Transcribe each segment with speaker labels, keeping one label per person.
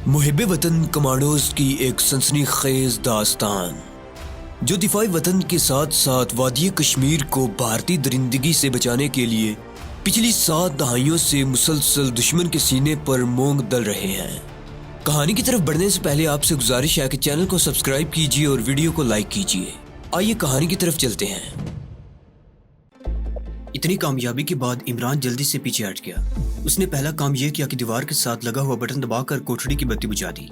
Speaker 1: محب وطن کمانڈوز کی ایک سنسنی خیز داستان جو دفاعی وطن کے ساتھ ساتھ وادی کشمیر کو بھارتی درندگی سے بچانے کے لیے پچھلی 7 دہائیوں سے مسلسل دشمن کے سینے پر مونگ دل رہے ہیں۔ کہانی کی طرف بڑھنے سے پہلے آپ سے گزارش ہے کہ چینل کو سبسکرائب کیجیے اور ویڈیو کو لائک کیجیے۔ آئیے کہانی کی طرف چلتے ہیں۔ اتنی کامیابی کے بعد عمران جلدی سے پیچھے ہٹ گیا۔ اس نے پہلا کام یہ کیا کہ دیوار کے ساتھ لگا ہوا بٹن دبا کر کوٹھڑی کی بتی بجھا دی۔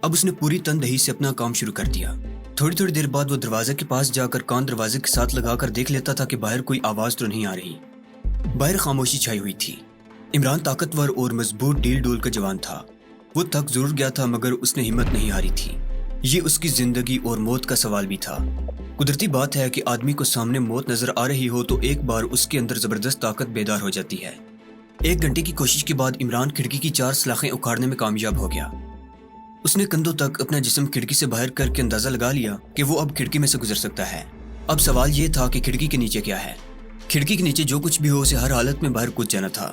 Speaker 1: اب اس نے پوری تندہی سے اپنا کام شروع کر دیا۔ تھوڑی دیر بعد وہ دروازے کے پاس جا کر کان دروازے کے ساتھ لگا کر دیکھ لیتا تھا کہ باہر کوئی آواز تو نہیں آ رہی۔ باہر خاموشی چھائی ہوئی تھی۔ عمران طاقتور اور مضبوط ڈیل ڈول کا جوان تھا۔ وہ تھک ضرور گیا تھا مگر اس نے ہمت نہیں ہاری تھی۔ یہ اس کی زندگی اور موت کا سوال بھی تھا۔ قدرتی بات ہے کہ آدمی کو سامنے موت نظر آ رہی ہو تو ایک بار اس کے اندر زبردست طاقت بیدار ہو جاتی ہے۔ 1 گھنٹے کی کوشش کے بعد عمران کھڑکی کی 4 سلاخیں اکھاڑنے میں کامیاب ہو گیا۔ اس نے کندھوں تک اپنا جسم کھڑکی سے باہر کر کے اندازہ لگا لیا کہ وہ اب کھڑکی میں سے گزر سکتا ہے۔ اب سوال یہ تھا کہ کھڑکی کے نیچے کیا ہے۔ کھڑکی کے نیچے جو کچھ بھی ہو اسے ہر حالت میں باہر کود جانا تھا۔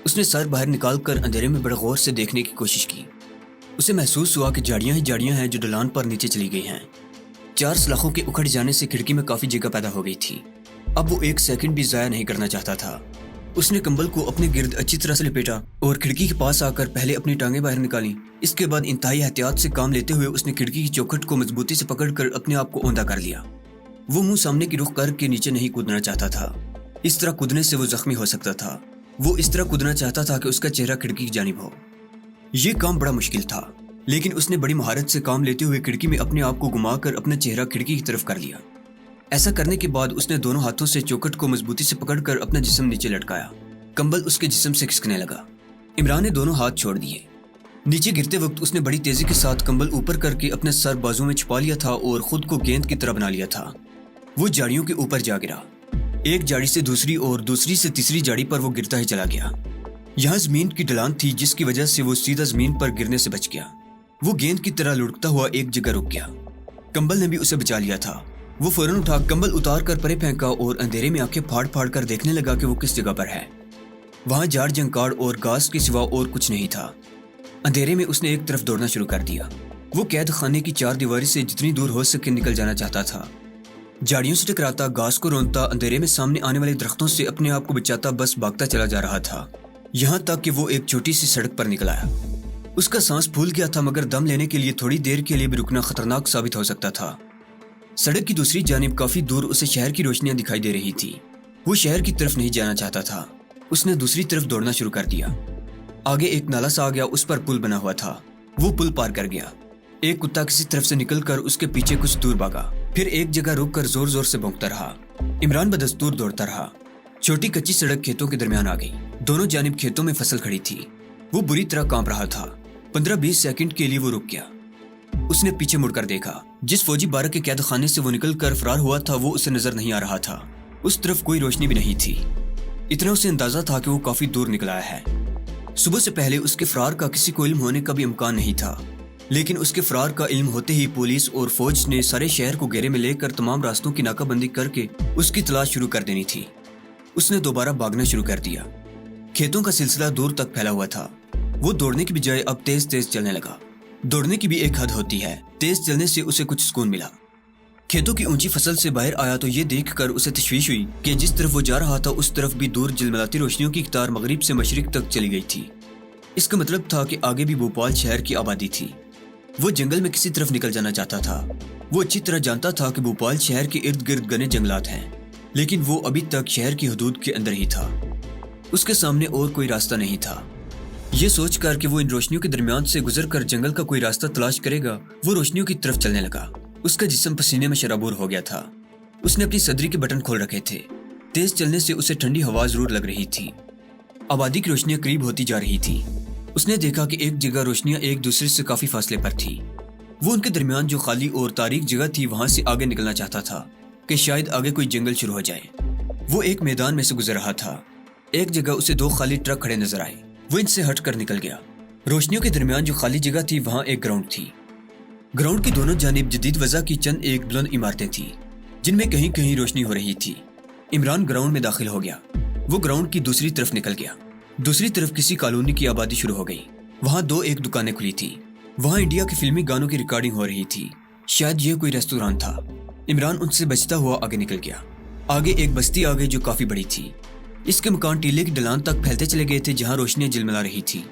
Speaker 1: اس نے سر باہر نکال کر اندھیرے میں بڑے غور سے دیکھنے کی کوشش کی۔ اسے محسوس ہوا کہ جھاڑیاں ہی جھاڑیاں ہیں جو ڈھلان پر نیچے چلی گئی ہیں۔ 4 سلاخوں کے اکھڑ جانے سے کھڑکی میں کافی جگہ پیدا ہو گئی تھی۔ اب وہ 1 سیکنڈ بھی ضائع نہیں کرنا چاہتا تھا۔ اس نے کمبل کو اپنے گرد اچھی طرح سے لپیٹا اور کھڑکی کے پاس آ کر پہلے اپنی ٹانگیں باہر نکالیں۔ اس کے بعد انتہائی احتیاط سے کام لیتے ہوئے اس نے کھڑکی کی چوکھٹ کو مضبوطی سے پکڑ کر اپنے آپ کو اوندا کر لیا۔ وہ منہ سامنے کی رخ کر کے نیچے نہیں کودنا چاہتا تھا۔ اس طرح کودنے سے وہ زخمی ہو سکتا تھا۔ وہ اس طرح کودنا چاہتا تھا کہ اس کا چہرہ کھڑکی کی جانب ہو۔ یہ کام بڑا مشکل تھا لیکن اس نے بڑی مہارت سے کام لیتے ہوئے کھڑکی میں اپنے آپ کو گھما کر اپنا چہرہ کھڑکی کی طرف کر لیا۔ ایسا کرنے کے بعد اس نے دونوں ہاتھوں سے چوکھٹ کو مضبوطی سے پکڑ کر اپنا جسم نیچے لٹکایا۔ کمبل اس کے جسم سے کھسکنے لگا۔ عمران نے دونوں ہاتھ چھوڑ دیے۔ نیچے گرتے وقت اس نے بڑی تیزی کے ساتھ کمبل اوپر کر کے اپنے سر بازو میں چھپا لیا تھا اور خود کو گیند کی طرح بنا لیا تھا۔ وہ جھاڑیوں کے اوپر جا گرا۔ ایک جھاڑی سے دوسری اور دوسری سے تیسری جھاڑی پر وہ گرتا ہی چلا گیا۔ یہاں زمین کی ڈھلان تھی جس کی وجہ سے وہ سیدھا زمین پر گرنے سے بچ گیا۔ وہ گیند کی طرح لڑکتا ہوا ایک جگہ رک گیا۔ کمبل نے بھی اسے بچا لیا تھا۔ وہ فوراً اٹھا کمبل اتار کر پرے پھینکا اور اندھیرے میں آنکھیں پھاڑ پھاڑ کر دیکھنے لگا کہ وہ کس جگہ پر ہے۔ وہاں جھاڑ جھنکاڑ اور گھاس کے سوا اور کچھ نہیں تھا۔ اندھیرے میں اس نے ایک طرف دوڑنا شروع کر دیا۔ وہ قید خانے کی 4 دیواری سے جتنی دور ہو سکے نکل جانا چاہتا تھا۔ جھاڑیوں سے ٹکراتا، گھاس کو رونتا، اندھیرے میں سامنے آنے والے درختوں سے اپنے آپ کو بچاتا بس بھاگتا چلا جا رہا تھا، یہاں تک کہ وہ ایک چھوٹی سی سڑک پر نکل آیا۔ اس کا سانس پھول گیا تھا مگر دم لینے کے لیے تھوڑی دیر کے لیے بھی رکنا خطرناک ثابت ہو سکتا تھا۔ سڑک کی دوسری جانب کافی دور اسے شہر کی روشنیاں دکھائی دے رہی تھی۔ وہ شہر کی طرف نہیں جانا چاہتا تھا۔ اس نے دوسری طرف دوڑنا شروع کر دیا۔ آگے ایک نالا سا آ گیا، اس پر پل بنا ہوا تھا۔ وہ پل پار کر گیا۔ ایک کتا کسی طرف سے نکل کر اس کے پیچھے کچھ دور بھاگا، پھر ایک جگہ رک کر زور زور سے بھونکتا رہا۔ عمران بدستور دوڑتا رہا۔ چھوٹی کچی سڑک کھیتوں کے درمیان آ گئی۔ دونوں جانب کھیتوں میں فصل کھڑی تھی۔ وہ بری طرح کانپ رہا تھا۔ 15-20 سیکنڈ کے لیے وہ رک گیا۔ اس نے پیچھے مڑ کر دیکھا۔ جس فوجی بارک کے قید خانے سے وہ نکل کر فرار ہوا تھا وہ اسے نظر نہیں آ رہا تھا۔ اس طرف کوئی روشنی بھی نہیں تھی۔ اتنا اسے اندازہ تھا کہ وہ کافی دور نکل آیا ہے۔ صبح سے پہلے اس کے فرار کا کسی کو علم ہونے کا بھی امکان نہیں تھا، لیکن اس کے فرار کا علم ہوتے ہی پولیس اور فوج نے سارے شہر کو گھیرے میں لے کر تمام راستوں کی ناکہ بندی کر کے اس کی تلاش شروع کر دینی تھی۔ اس نے دوبارہ بھاگنا شروع کر دیا۔ کھیتوں کا سلسلہ دور تک پھیلا ہوا تھا۔ وہ دوڑنے کی بجائے اب تیز تیز چلنے لگا۔ دوڑنے کی بھی ایک حد ہوتی ہے، تیز چلنے سے اسے کچھ سکون ملا۔ کھیتوں کی اونچی فصل سے باہر آیا تو یہ دیکھ کر اسے تشویش ہوئی کہ جس طرف وہ جا رہا تھا اس طرف بھی دور جلملاتی روشنیوں کی قطار مغرب سے مشرق تک چلی گئی تھی۔ اس کا مطلب تھا کہ آگے بھی بھوپال شہر کی آبادی تھی۔ وہ جنگل میں کسی طرف نکل جانا چاہتا تھا۔ وہ اچھی طرح جانتا تھا کہ بھوپال شہر کے ارد گرد گھنے جنگلات ہیں، لیکن وہ ابھی تک شہر کی حدود کے اندر ہی تھا۔ اس کے سامنے اور کوئی راستہ نہیں تھا۔ یہ سوچ کر کہ وہ ان روشنیوں کے درمیان سے گزر کر جنگل کا کوئی راستہ تلاش کرے گا، وہ روشنیوں کی طرف چلنے لگا۔ اس کا جسم پسینے میں شرابور ہو گیا تھا۔ اس نے اپنی صدری کے بٹن کھول رکھے تھے۔ تیز چلنے سے اسے ٹھنڈی ہوا ضرور لگ رہی تھی۔ آبادی کی روشنیاں قریب ہوتی جا رہی تھی۔ اس نے دیکھا کہ ایک جگہ روشنیاں ایک دوسرے سے کافی فاصلے پر تھی۔ وہ ان کے درمیان جو خالی اور تاریک جگہ تھی وہاں سے آگے نکلنا چاہتا تھا کہ شاید آگے کوئی جنگل شروع ہو جائے۔ وہ ایک میدان میں سے گزر رہا تھا۔ ایک جگہ اسے 2 خالی ٹرک کھڑے نظر آئے۔ وہ ان سے ہٹ کر نکل گیا۔ روشنیوں کے درمیان جو خالی جگہ تھی وہاں ایک گراؤنڈ تھی۔ گراؤنڈ کی دونوں جانب جدید وضع کی چند ایک بلند عمارتیں تھیں جن میں کہیں کہیں روشنی ہو رہی تھی۔ عمران گراؤنڈ میں داخل ہو گیا۔ وہ گراؤنڈ کی دوسری طرف نکل گیا۔ دوسری طرف کسی کالونی کی آبادی شروع ہو گئی۔ وہاں ایک دکانیں کھلی تھی. وہاں انڈیا کے فلمی گانوں کی ریکارڈنگ ہو رہی تھی. شاید یہ کوئی ریستوران تھا. عمران ان سے بچتا ہوا آگے نکل گیا. آگے ایک بستی آ گئی جو کافی بڑی تھی. اس کے مکان ٹیلے کی ڈھلان تک پھیلتے چلے گئے تھے جہاں روشنیاں جلملا رہی تھی.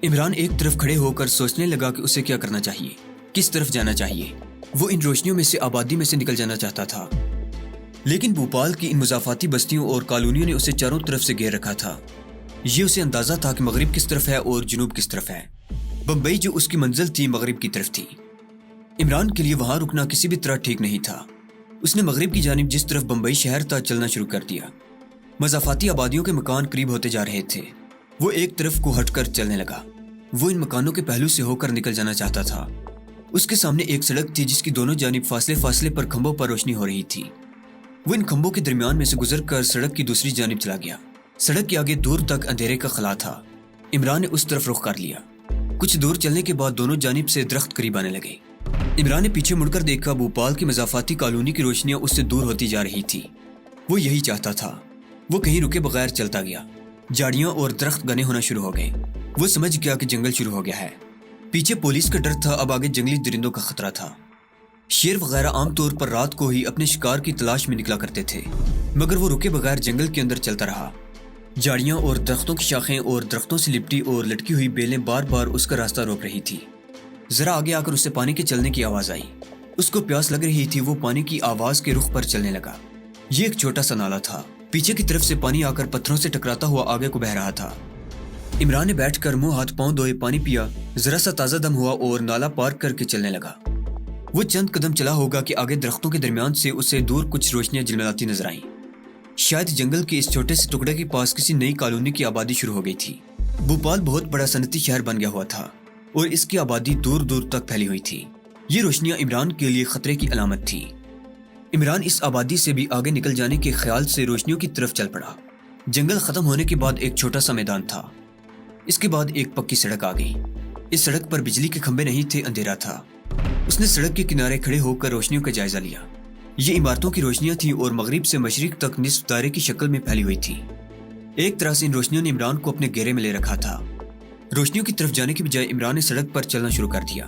Speaker 1: عمران ایک طرف کھڑے ہو کر سوچنے لگا کہ اسے کیا کرنا چاہیے, کس طرف جانا چاہیے. وہ ان روشنیوں میں سے آبادی میں سے نکل جانا چاہتا تھا, لیکن بھوپال کی ان مضافاتی بستیوں اور کالونیوں نے اسے چاروں طرف سے گھیر رکھا تھا. یہ اسے اندازہ تھا کہ مغرب کس طرف ہے اور جنوب کس طرف ہے. بمبئی جو اس کی منزل تھی مغرب کی طرف تھی. عمران کے لیے وہاں رکنا کسی بھی طرح ٹھیک نہیں تھا. اس نے مغرب کی جانب جس طرف بمبئی شہر تھا چلنا شروع کر دیا. مضافاتی آبادیوں کے مکان قریب ہوتے جا رہے تھے. وہ ایک طرف کو ہٹ کر چلنے لگا. وہ ان مکانوں کے پہلو سے ہو کر نکل جانا چاہتا تھا. اس کے سامنے ایک سڑک تھی جس کی دونوں جانب فاصلے پر کھمبوں پر روشنی ہو رہی تھی. وہ ان کھمبوں کے درمیان میں سے گزر کر سڑک کی دوسری جانب چلا گیا. سڑک کے آگے دور تک اندھیرے کا خلا تھا. عمران نے اس طرف رخ کر لیا. کچھ دور چلنے کے بعد دونوں جانب سے درخت قریب آنے لگے. عمران نے پیچھے مڑ کر دیکھا. بھوپال کی مضافاتی کالونی کی روشنیاں اس سے دور ہوتی جا رہی تھی. وہ یہی چاہتا تھا. وہ کہیں رکے بغیر چلتا گیا. جھاڑیاں اور درخت گھنے ہونا شروع ہو گئے. وہ سمجھ گیا کہ جنگل شروع ہو گیا ہے. پیچھے پولیس کا ڈر تھا, اب آگے جنگلی درندوں کا خطرہ تھا. شیر وغیرہ عام طور پر رات کو ہی اپنے شکار کی تلاش میں نکلا کرتے تھے, مگر وہ رکے بغیر جنگل کے اندر چلتا رہا. جھاڑیاں اور درختوں کی شاخیں اور درختوں سے لپٹی اور لٹکی ہوئی بیلیں بار بار اس کا راستہ روک رہی تھی. ذرا آگے آ کر اسے پانی کے چلنے کی آواز آئی. اس کو پیاس لگ رہی تھی. وہ پانی کی آواز کے رخ پر چلنے لگا. یہ ایک چھوٹا سا نالا تھا. پیچھے کی طرف سے پانی آ کر پتھروں سے ٹکراتا ہوا آگے کو بہ رہا تھا. عمران نے بیٹھ کر منہ ہاتھ پاؤں دھوئے, پانی پیا, ذرا سا تازہ دم ہوا اور نالا پار کر کے چلنے لگا. وہ چند قدم چلا ہوگا کہ آگے درختوں کے درمیان سے اسے دور کچھ روشنیاں جلملاتی نظر آئیں. شاید جنگل کے اس چھوٹے سے ٹکڑے کے پاس کسی نئی کالونی کی آبادی شروع ہو گئی تھی. بھوپال بہت بڑا صنعتی شہر بن گیا ہوا تھا اور اس کی آبادی دور دور تک پھیلی ہوئی تھی. یہ روشنیاں عمران کے لیے خطرے کی علامت تھی. عمران اس آبادی سے بھی آگے نکل جانے کے خیال سے روشنیوں کی طرف چل پڑا. جنگل ختم ہونے کے بعد ایک چھوٹا سا میدان تھا. اس کے بعد ایک پکی سڑک آ گئی. اس سڑک پر بجلی کے کھمبے نہیں تھے, اندھیرا تھا. اس نے سڑک کے کنارے کھڑے ہو کر روشنیوں کا جائزہ لیا. یہ عمارتوں کی روشنیاں تھیں اور مغرب سے مشرق تک نصف دائرے کی شکل میں پھیلی ہوئی تھی. ایک طرح سے ان روشنیوں نے عمران کو اپنے گھیرے میں لے رکھا تھا. روشنیوں کی طرف جانے کی بجائے عمران نے سڑک پر چلنا شروع کر دیا.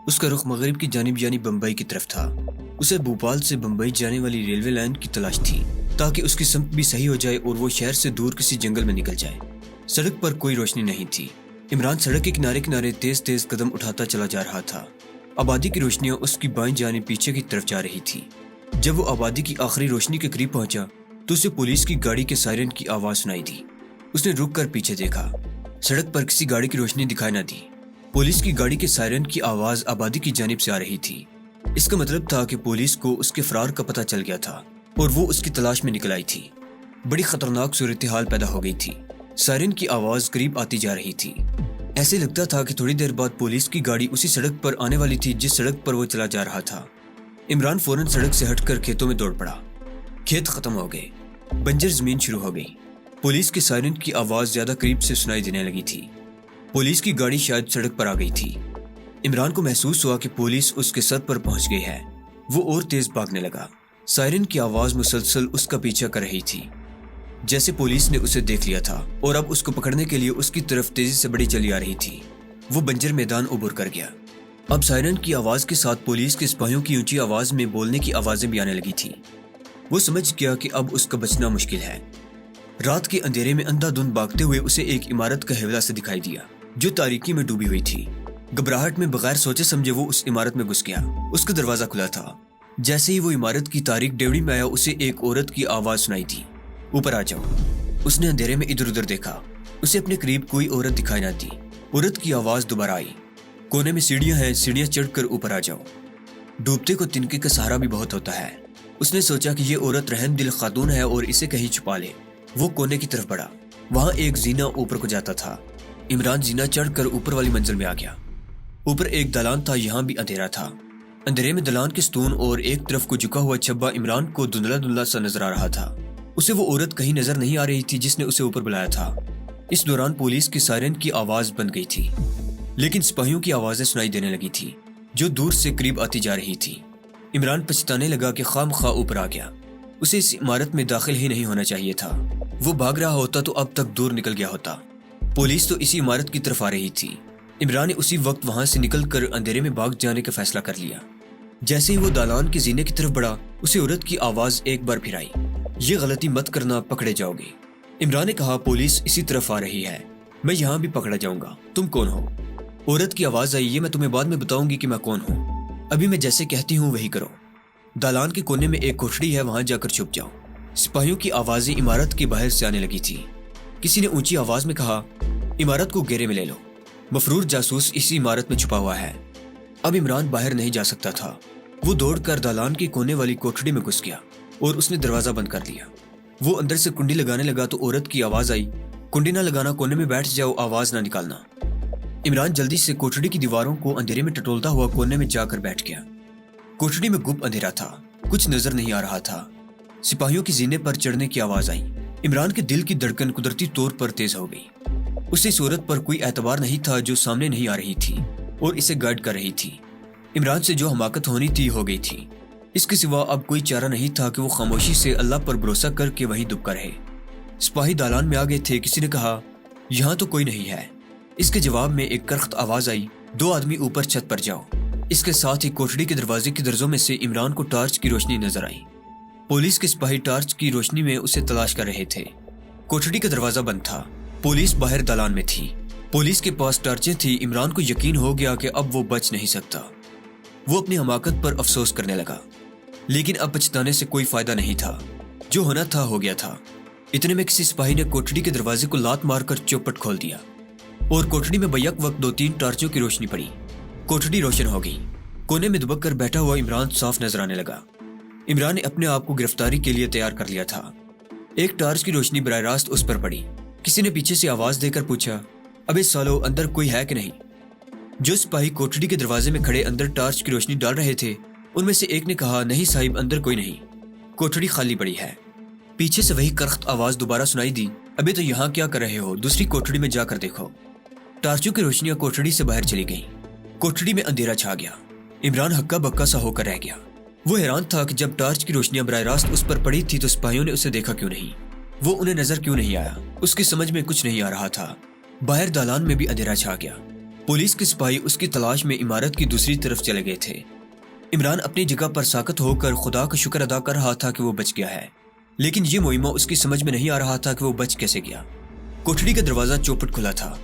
Speaker 1: اس کا رخ مغرب کی جانب یعنی بمبئی کی طرف تھا. اسے بھوپال سے بمبئی جانے والی ریلوے لائن کی تلاش تھی تاکہ اس کی سمت بھی صحیح ہو جائے اور وہ شہر سے دور کسی جنگل میں نکل جائے. سڑک پر کوئی روشنی نہیں تھی. عمران سڑک کے کنارے تیز تیز قدم اٹھاتا چلا جا رہا تھا. آبادی کی روشنیاں اس کی بائیں جانب پیچھے کی طرف جا رہی تھی. جب وہ آبادی کی آخری روشنی کے قریب پہنچا تو اسے پولیس کی گاڑی کے سائرن کی آواز سنائی دی. اس نے رک کر پیچھے دیکھا. سڑک پر کسی گاڑی کی روشنی دکھائی نہ دی. پولیس کی گاڑی کے سائرن کی آواز آبادی کی جانب سے آ رہی تھی. اس کا مطلب تھا کہ پولیس کو اس کے فرار کا پتہ چل گیا تھا اور وہ اس کی تلاش میں نکل آئی تھی. بڑی خطرناک صورتحال پیدا ہو گئی تھی. سائرن کی آواز قریب آتی جا رہی تھی. ایسے لگتا تھا کہ تھوڑی دیر بعد پولیس کی گاڑی اسی سڑک پر آنے والی تھی جس سڑک پر وہ چلا جا رہا تھا. عمران فوراً سڑک سے ہٹ کر کھیتوں میں دوڑ پڑا. کھیت ختم ہو گئے. بنجر زمین شروع ہو گئی. پولیس کے سائرن کی آواز زیادہ قریب سے سنائی دینے لگی تھی. پولیس کی گاڑی شاید سڑک پر آ گئی تھی. عمران کو محسوس ہوا کہ پولیس اس کے سر پر پہنچ گئی ہے. وہ اور تیز بھاگنے لگا. سائرن کی آواز مسلسل اس کا پیچھا کر رہی تھی, جیسے پولیس نے اسے دیکھ لیا تھا اور اب اس کو پکڑنے کے لیے اس کی طرف تیزی سے بڑی چلی آ رہی تھی. وہ بنجر میدان عبور کر گیا. اب سائرن کی آواز کے ساتھ پولیس کے سپاہیوں کی اونچی آواز میں بولنے کی آوازیں بھی آنے لگی تھی. وہ سمجھ گیا کہ اب اس کا بچنا مشکل ہے. رات کے اندھیرے میں اندھا دھند بھاگتے ہوئے اسے ایک عمارت کا حوالہ سے دکھائی دیا جو تاریکی میں ڈوبی ہوئی تھی. گھبراہٹ میں بغیر سوچے سمجھے وہ اس عمارت میں گھس گیا. اس کا دروازہ کھلا تھا. جیسے ہی وہ عمارت کی تاریک ڈیوڑی میں آیا اسے ایک عورت کی آواز سنائی دی. اوپر آ جاؤ. اس نے اندھیرے میں ادھر ادھر دیکھا. اسے اپنے قریب کوئی عورت دکھائی نہ دی. عورت کی آواز دوبارہ آئی. کونے میں سیڑھیاں ہیں, سیڑھیاں چڑھ کر اوپر آ جاؤ. ڈوبتے کو تنکے کا سہارا بھی بہت ہوتا ہے. اس نے سوچا کہ یہ عورت رحم دل خاتون ہے اور اسے کہیں چھپا لے. وہ کونے کی طرف بڑھا. وہاں ایک زینہ اوپر کو جاتا تھا. عمران زینہ چڑھ کر اوپر والی منزل میں آ گیا. اوپر ایک دالان تھا. یہاں بھی اندھیرا تھا. اندھیرے میں دالان کے ستون اور ایک طرف کو جھکا ہوا چھبا عمران کو دھندلا دھندلا سا نظر آ رہا تھا. اسے وہ عورت کہیں نظر نہیں آ رہی تھی جس نے اسے اوپر بلایا تھا. اس دوران پولیس کی سائرن کی آواز بند گئی تھی, لیکن سپاہیوں کی آوازیں سنائی دینے لگی تھی جو دور سے قریب آتی جا رہی تھی. عمران پچھتانے لگا کہ خام خواہ اوپر آ گیا. اسے اس عمارت میں داخل ہی نہیں ہونا چاہیے تھا. وہ بھاگ رہا ہوتا تو اب تک دور نکل گیا ہوتا. پولیس تو اسی عمارت کی طرف آ رہی تھی. عمران نے اسی وقت وہاں سے نکل کر اندھیرے میں بھاگ جانے کا فیصلہ کر لیا۔ جیسے ہی وہ دالان کے زینے کی طرف بڑھا، اسے عورت کی آواز ایک بار پھر آئی، یہ غلطی مت کرنا، پکڑے جاؤ گے۔ عمران نے کہا، پولیس اسی طرف آ رہی ہے، میں یہاں بھی پکڑا جاؤں گا، تم کون ہو؟ عورت کی آواز آئی، یہ میں تمہیں بعد میں بتاؤں گی کہ میں کون ہوں، ابھی میں جیسے کہتی ہوں وہی کرو۔ دالان کے کونے میں ایک کوٹھڑی ہے، وہاں جا کر چھپ جاؤ۔ سپاہیوں کی آوازیں عمارت کے باہر سے آنے لگی تھی۔ کسی نے اونچی آواز میں کہا، عمارت کو گھیرے میں لے لو، مفرور جاسوس اسی عمارت میں چھپا ہوا ہے۔ اب عمران باہر نہیں جا سکتا تھا۔ وہ دوڑ کر دالان کے کونے والی کوٹھڑی میں گھس گیا اور اس نے دروازہ بند کر دیا۔ وہ اندر سے کنڈی لگانے لگا تو عورت کی آواز آئی، کنڈی نہ لگانا، کونے میں بیٹھ جاؤ، آواز نہ نکالنا۔ عمران جلدی سے کوٹھڑی کی دیواروں کو اندھیرے میں ٹٹولتا ہوا کونے میں جا کر بیٹھ گیا۔ کوٹھڑی میں گپ اندھیرا تھا، کچھ نظر نہیں آ رہا تھا۔ سپاہیوں کی زینے پر چڑھنے کی آواز آئی۔ عمران کے دل کی دھڑکن قدرتی طور پر تیز ہو گئی۔ اسے اس عورت پر کوئی اعتبار نہیں تھا جو سامنے نہیں آ رہی تھی اور اسے گائیڈ کر رہی تھی۔ عمران سے جو حماقت ہونی تھی ہو گئی تھی۔ اس کے سوا اب کوئی چارہ نہیں تھا کہ وہ خاموشی سے اللہ پر بھروسہ کر کے وہیں دب کر رہے۔ سپاہی دالان میں آ گئے تھے۔ کسی نے کہا، یہاں تو کوئی نہیں ہے۔ اس کے جواب میں ایک کرخت آواز آئی، 2 آدمی اوپر چھت پر جاؤ۔ اس کے ساتھ ہی کوٹھڑی کے دروازے کی درزوں میں سے عمران کو ٹارچ کی روشنی نظر آئی۔ پولیس کے سپاہی ٹارچ کی روشنی میں اسے تلاش کر رہے تھے۔ کوٹھڑی کا دروازہ بند تھا، پولیس باہر دالان میں تھی۔ پولیس کے پاس ٹارچیں تھی۔ عمران کو یقین ہو گیا کہ اب وہ بچ نہیں سکتا۔ وہ اپنی حماقت پر افسوس کرنے لگا، لیکن اب پچھتانے سے کوئی فائدہ نہیں تھا۔ جو ہونا تھا ہو گیا تھا۔ اتنے میں کسی سپاہی نے کوٹھڑی کے دروازے کو لات مار کر چوپٹ کھول دیا اور کوٹھڑی میں بیک وقت 2-3 ٹارچوں کی روشنی پڑی۔ کوٹھڑی روشن ہو گئی۔ کونے میں دبک کر بیٹھا ہوا عمران صاف نظر آنے لگا۔ عمران نے اپنے آپ کو گرفتاری کے لیے تیار کر لیا تھا۔ ایک ٹارچ کی روشنی براہ راست اس پر پڑی۔ کسی نے پیچھے سے آواز دے کر پوچھا، ابے سالو، اندر کوئی ہے کہ نہیں؟ جو سپاہی کوٹھڑی کے دروازے میں کھڑے اندر ٹارچ کی روشنی ڈال رہے تھے، ان میں سے ایک نے کہا، نہیں صاحب، اندر کوئی نہیں، کوٹھڑی خالی پڑی ہے۔ پیچھے سے وہی کرخت آواز دوبارہ سنائی دی، ابے تو یہاں کیا کر رہے ہو؟ دوسری کوٹھڑی میں جا کر دیکھو۔ ٹارچوں کی روشنیاں کوٹھڑی سے باہر چلی گئیں۔ کوٹھڑی میں اندھیرا چھا گیا۔ عمران ہکا بکا سا ہو کر رہ گیا۔ وہ حیران تھا کہ جب ٹارچ کی روشنیاں براہ راست اس پر پڑی تھی تو سپاہیوں نے اسے دیکھا کیوں نہیں؟ وہ انہیں نظر کیوں نہیں آیا؟ اس کی سمجھ میں کچھ نہیں آ رہا تھا۔ باہر دالان میں بھی اندھیرا چھا گیا۔ پولیس کے سپاہی اس کی تلاش میں عمارت کی دوسری طرف چلے گئے تھے۔ عمران اپنی جگہ پر ساکت ہو کر خدا کا شکر ادا کر رہا تھا کہ وہ بچ گیا ہے، لیکن یہ مہمہ اس کی سمجھ میں نہیں آ رہا تھا کہ وہ بچ کیسے گیا۔ کوٹھڑی کا دروازہ چوپٹ کھلا تھا۔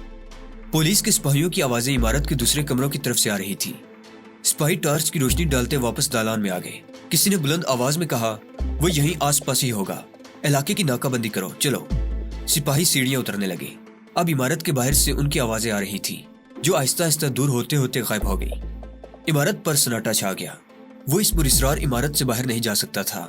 Speaker 1: پولیس کے سپاہیوں کی آوازیں عمارت کے دوسرے کمروں کی طرف سے آ رہی تھی۔ سپاہی ٹارچ کی روشنی ڈالتے واپس دالان میں آ گئے۔ کسی نے بلند آواز میں کہا، وہ یہیں آس پاس ہی ہوگا، علاقے کی ناکہ بندی کرو، چلو۔ سپاہی سیڑھیاں اترنے لگے۔ اب عمارت کے باہر سے ان کی آوازیں آ رہی تھی جو آہستہ آہستہ دور ہوتے ہوتے غائب ہو گئی۔ عمارت پر سناٹا چھا گیا۔ وہ اس پراسرار عمارت سے باہر نہیں جا سکتا تھا۔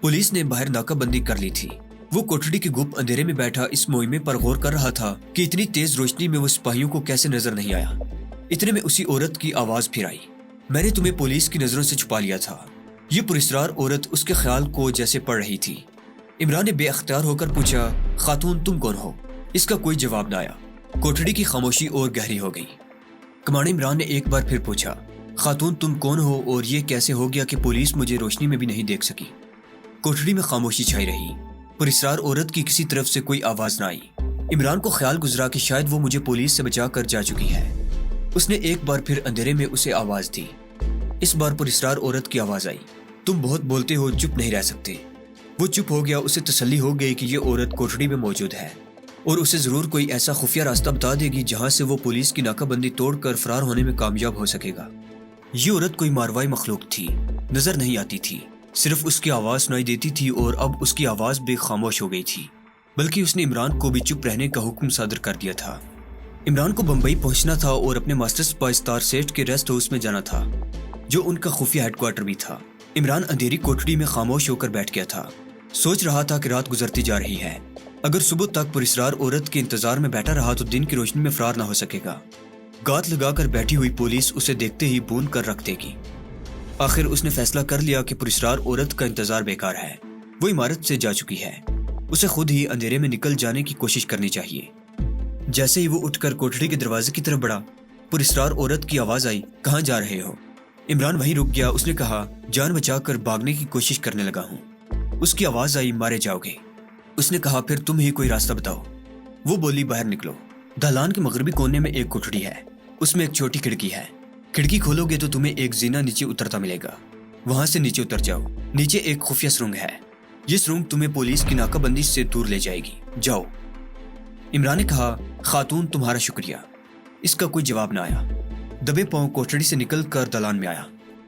Speaker 1: پولیس نے باہر ناکہ بندی کر لی تھی۔ وہ کوٹھڑی کے گپ اندھیرے میں بیٹھا اس مہمے پر غور کر رہا تھا کہ اتنی تیز روشنی میں وہ سپاہیوں کو کیسے نظر نہیں آیا۔ اتنے میں اسی عورت کی آواز پھر آئی، میں نے تمہیں پولیس کی نظروں سے چھپا لیا تھا۔ یہ پراسرار عورت اس کے خیال کو جیسے پڑھ رہی تھی۔ عمران نے بے اختیار ہو کر پوچھا، خاتون تم کون ہو؟ اس کا کوئی جواب نہ آیا۔ کوٹھڑی کی خاموشی اور گہری ہو گئی۔ کمانڈر عمران نے ایک بار پھر پوچھا، خاتون تم کون ہو اور یہ کیسے ہو گیا کہ پولیس مجھے روشنی میں بھی نہیں دیکھ سکی؟ کوٹھڑی میں خاموشی چھائی رہی۔ پراسرار عورت کی کسی طرف سے کوئی آواز نہ آئی۔ عمران کو خیال گزرا کہ شاید وہ مجھے پولیس سے بچا کر جا چکی ہے۔ اس نے ایک بار پھر اندھیرے میں اسے آواز دی۔ اس بار پراسرار عورت کی آواز آئی، تم بہت بولتے ہو، چپ نہیں رہ سکتے۔ وہ چپ ہو گیا۔ اسے تسلی ہو گئی کہ یہ عورت کوٹھڑی میں موجود ہے اور اسے ضرور کوئی ایسا خفیہ راستہ بتا دے گی جہاں سے وہ پولیس کی ناکہ بندی توڑ کر فرار ہونے میں کامیاب ہو سکے گا۔ یہ عورت کوئی ماروائی مخلوق تھی، نظر نہیں آتی تھی، صرف اس کی آواز سنائی دیتی تھی اور اب اس کی آواز بھی خاموش ہو گئی تھی، بلکہ اس نے عمران کو بھی چپ رہنے کا حکم صادر کر دیا تھا۔ عمران کو بمبئی پہنچنا تھا اور اپنے ماسٹرز پائستار سیٹ کے ریسٹ ہاؤس میں جانا تھا جو ان کا خفیہ ہیڈ کوارٹر بھی تھا۔ عمران اندھیری کوٹھڑی میں خاموش ہو کر بیٹھ گیا تھا، سوچ رہا تھا کہ رات گزرتی جا رہی ہے۔ اگر صبح تک پراسرار عورت کے انتظار میں بیٹھا رہا تو دن کی روشنی میں فرار نہ ہو سکے گا۔ گات لگا کر بیٹھی ہوئی پولیس اسے دیکھتے ہی بون کر رکھ دے گی۔ آخر اس نے فیصلہ کر لیا کہ پراسرار عورت کا انتظار بیکار ہے، وہ عمارت سے جا چکی ہے، اسے خود ہی اندھیرے میں نکل جانے کی کوشش کرنی چاہیے۔ جیسے ہی وہ اٹھ کر کوٹھڑی کے دروازے کی طرف بڑھا، پراسرار عورت کی آواز آئی، کہاں جا رہے ہو؟ عمران وہیں رک گیا۔ اس نے کہا، جان بچا کر بھاگنے کی کوشش کرنے لگا ہوں۔ اس کی آواز آئی، مارے جاؤ گے۔ اس نے کہا، پھر تم ہی کوئی راستہ بتاؤ۔ وہ بولی، باہر نکلو، دالان کے مغربی کونے میں ایک کوٹھڑی ہے، اس میں ایک چھوٹی کھڑکی ہے. کھڑکی کھولو گے تو تمہیں ایک زینہ نیچے اترتا ملے گا. وہاں سے نیچے اتر جاؤ. نیچے ایک خفیہ سرنگ ہے. یہ سرنگ تمہیں پولیس کی ناکہ بندی سے دور لے جائے گی. جاؤ. عمران نے کہا خاتون تمہارا شکریہ. اس کا کوئی جواب نہ آیا. دبے پاؤں کوٹھڑی سے نکل کر دالان میں آیا.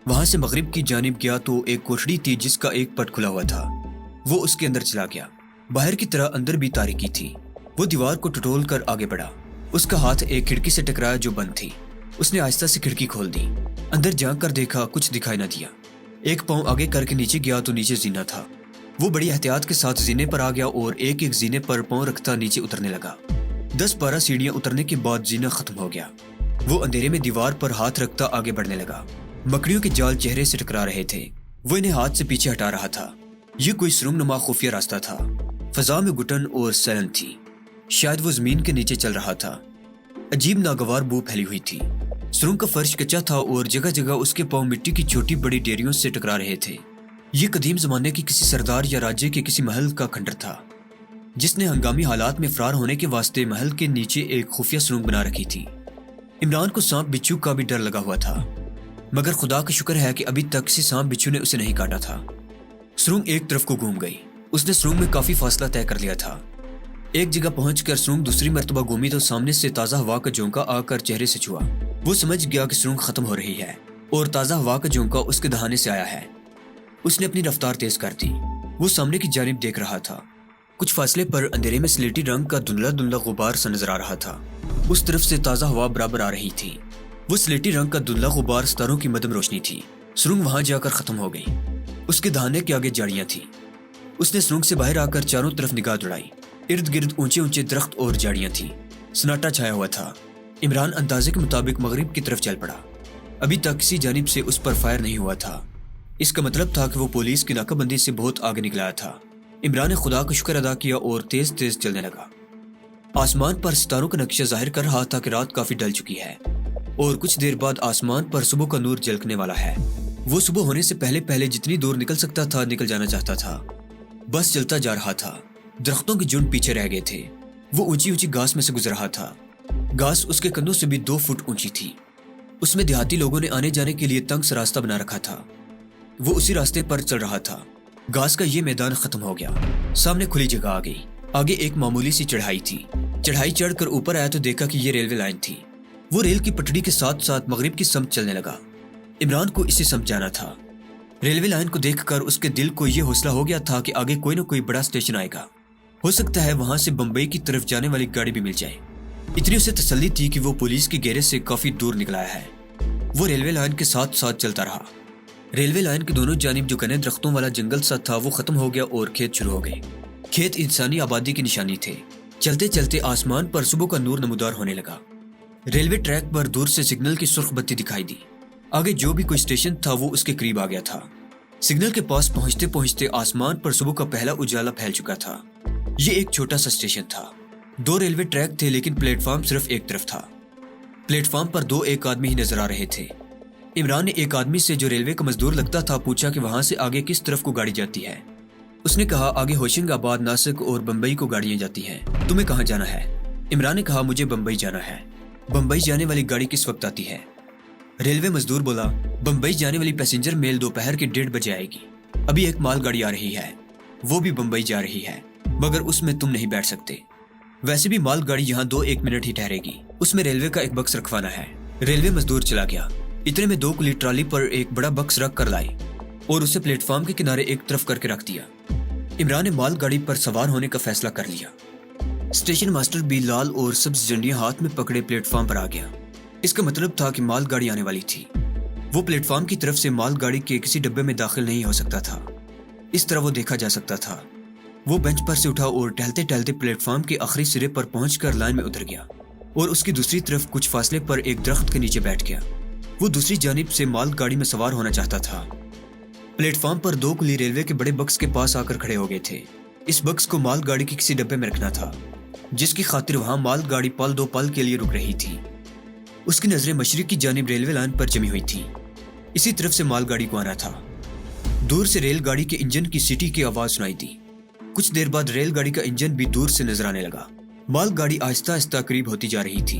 Speaker 1: وہاں سے مغرب کی جانب گیا تو ایک کوٹھڑی تھی جس کا ایک پٹ کھلا ہوا تھا. وہ اس کے اندر چلا گیا. باہر کی طرح اندر بھی تاریکی تھی. وہ دیوار کو ٹٹول کر آگے بڑھا. اس کا ہاتھ ایک کھڑکی سے ٹکرایا جو بند تھی. اس نے آہستہ سے کھڑکی کھول دی. اندر جھانک کر دیکھا, کچھ دکھائی نہ دیا. ایک پاؤں آگے کر کے نیچے گیا تو نیچے زینہ تھا. وہ بڑی احتیاط کے ساتھ زینے پر آ گیا اور ایک ایک زینے پر پاؤں رکھتا نیچے اترنے لگا. 10-12 سیڑھیاں اترنے کے بعد زینہ ختم ہو گیا. وہ اندھیرے میں دیوار پر ہاتھ رکھتا آگے بڑھنے لگا. مکڑیوں کے جال چہرے سے ٹکرا رہے تھے. وہ انہیں ہاتھ سے پیچھے ہٹا رہا تھا. یہ کوئی سرنگ نما خفیہ راستہ تھا. فضا میں گھٹن اور سیلن تھی. شاید وہ زمین کے نیچے چل رہا تھا. عجیب ناگوار بو پھیلی ہوئی تھی. سرنگ کا فرش کچا تھا اور جگہ جگہ اس کے پاؤں مٹی کی چھوٹی بڑی ڈیریوں سے ٹکرا رہے تھے. یہ قدیم زمانے کی کسی سردار یا راجے کے کسی محل کا کھنڈر تھا جس نے ہنگامی حالات میں فرار ہونے کے واسطے محل کے نیچے ایک خفیہ سرنگ بنا رکھی تھی. عمران کو سانپ بچھو کا بھی ڈر لگا ہوا تھا, مگر خدا کا شکر ہے کہ ابھی تک کسی سانپ بچھو نے اسے نہیں کاٹا تھا. سرنگ ایک طرف کو گھوم گئی. اس نے سرنگ میں کافی فاصلہ طے کر لیا تھا. ایک جگہ پہنچ کر سرنگ دوسری مرتبہ گھومی تو سامنے سے تازہ ہوا کا جھونکا آ کر چہرے سے چھوا. وہ سمجھ گیا کہ سرنگ ختم ہو رہی ہے اور تازہ ہوا کا جھونکا اس کے دہانے سے آیا ہے. اس نے اپنی رفتار تیز کر دی. وہ سامنے کی جانب دیکھ رہا تھا. کچھ فاصلے پر اندھیرے میں سلیٹی رنگ کا دھندلا دھندلا غبار سا نظر آ رہا تھا. اس طرف سے تازہ ہوا برابر آ رہی تھی. وہ سلیٹی رنگ کا دھندلا غبار ستاروں کی مدم روشنی تھی. سرنگ وہاں جا کر ختم ہو گئی. اس کے دہانے کے آگے جاڑیاں تھیں. اس نے سرنگ سے باہر آ کر چاروں طرف نگاہ دوڑائی. ارد گرد اونچے اونچے درخت اور جاڑیاں تھیں. سناٹا چھایا ہوا تھا. عمران اندازے کے مطابق مغرب کی طرف چل پڑا. ابھی تک کسی جانب سے اس پر فائر نہیں ہوا تھا. اس کا مطلب تھا کہ وہ پولیس کی ناکہ بندی سے بہت آگے نکلا تھا. عمران نے خدا کا شکر ادا کیا اور تیز تیز چلنے لگا. آسمان پر ستاروں کا نقشہ ظاہر کر رہا تھا کہ رات کافی ڈل چکی ہے اور کچھ دیر بعد آسمان پر صبح کا نور جھلکنے والا ہے. وہ صبح ہونے سے پہلے پہلے جتنی دور نکل سکتا تھا نکل جانا چاہتا تھا. بس چلتا جا رہا تھا. درختوں کے جھنڈ پیچھے رہ گئے تھے. وہ اونچی اونچی گھاس میں سے گزر رہا تھا. گھاس اس کے کندھوں سے بھی 2 فٹ اونچی تھی. اس میں دیہاتی لوگوں نے آنے جانے کے لیے تنگ سا راستہ بنا رکھا تھا. وہ اسی راستے پر چل رہا تھا. گھاس کا یہ میدان ختم ہو گیا. سامنے کھلی جگہ آ گئی. آگے ایک معمولی سی چڑھائی تھی. چڑھائی چڑھ کر اوپر آیا تو دیکھا کہ یہ ریلوے لائن تھی. وہ ریل کی پٹڑی کے ساتھ ساتھ مغرب کی سمت چلنے لگا. عمران کو اسی سمت جانا تھا. ریلوے لائن کو دیکھ کر اس کے دل کو یہ حوصلہ ہو گیا تھا کہ آگے کوئی نہ کوئی بڑا اسٹیشن آئے گا. ہو سکتا ہے وہاں سے بمبئی کی طرف جانے والی گاڑی بھی مل جائے. اتنی اسے تسلی تھی کہ وہ پولیس کے گھیرے سے کافی دور نکلا ہے. وہ ریلوے لائن کے ساتھ ساتھ چلتا رہا. ریلوے لائن کے دونوں جانب جو گھنے درختوں والا جنگل سا تھا وہ ختم ہو گیا اور کھیت شروع ہو گئے. کھیت انسانی آبادی کی نشانی تھے. چلتے چلتے آسمان پر صبح کا نور نمودار ہونے لگا. ریلوے ٹریک پر دور سے سگنل کی سرخ بتی دکھائی دی. آگے جو بھی کوئی اسٹیشن تھا وہ اس کے قریب آ گیا تھا. سگنل کے پاس پہنچتے پہنچتے آسمان پر صبح کا پہلا اجالا پھیل چکا تھا. یہ ایک چھوٹا سا اسٹیشن تھا. 2 ریلوے ٹریک تھے لیکن پلیٹ فارم صرف ایک طرف تھا. پلیٹ فارم پر 2 ایک آدمی ہی نظر آ رہے تھے. عمران نے ایک آدمی سے جو ریلوے کا مزدور لگتا تھا پوچھا کہ وہاں سے آگے کس طرف کو گاڑی جاتی ہے. اس نے کہا آگے ہوشنگ آباد، ناسک اور بمبئی کو گاڑیاں جاتی ہیں. تمہیں کہاں جانا ہے؟ عمران نے کہا مجھے بمبئی جانا ہے. بمبئی جانے والی گاڑی کس وقت آتی ہے؟ ریلوے مزدور بولا بمبئی جانے والی پیسنجر میل دوپہر کے 1:30 بجے آئے گی. ابھی ایک مال گاڑی آ رہی ہے، وہ بھی بمبئی جا رہی ہے، مگر اس میں تم نہیں بیٹھ سکتے. ویسے بھی مال گاڑی یہاں 2-1 منٹ ہی ٹھہرے گی. اس میں ریلوے کا ایک بکس رکھوانا ہے. ریلوے مزدور چلا گیا. اتنے میں 2 کلی ٹرالی پر ایک بڑا بکس رکھ کر لائی اور اسے پلیٹ فارم کے کنارے ایک طرف کر کے رکھ دیا. عمران نے مال گاڑی پر سوار ہونے کا فیصلہ کر لیا. اسٹیشن ماسٹر بھی لال اور سبز جھنڈیاں ہاتھ میں پکڑے پلیٹ فارم پر آ گیا. اس کا مطلب تھا کہ مال گاڑی آنے والی تھی. وہ پلیٹ فارم کی طرف سے مال گاڑی کے کسی ڈبے میں داخل نہیں ہو سکتا تھا. اس طرح وہ دیکھا جا سکتا تھا. وہ بینچ پر سے اٹھا اور ٹہلتے ٹہلتے پلیٹ فارم کے آخری سرے پر پہنچ کر لائن میں اتر گیا اور اس کی دوسری طرف کچھ فاصلے پر ایک درخت کے نیچے بیٹھ گیا. وہ دوسری جانب سے مال گاڑی میں سوار ہونا چاہتا تھا. پلیٹ فارم پر 2 کلی ریلوے کے بڑے بکس کے پاس آ کر کھڑے ہو گئے تھے. اس بکس کو مال گاڑی کے کسی ڈبے میں رکھنا تھا جس کی خاطر وہاں مال گاڑی پل 2 پل کے لیے رک رہی تھی. اس کی نظریں مشرق کی جانب ریلوے لائن پر جمی ہوئی تھی. اسی طرف سے مال گاڑی کو آنا تھا. دور سے ریل گاڑی کے انجن کی سیٹی کی آواز سنائی دی. کچھ دیر بعد ریل گاڑی کا انجن بھی دور سے نظر آنے لگا. مال گاڑی آہستہ آہستہ قریب ہوتی جا رہی تھی.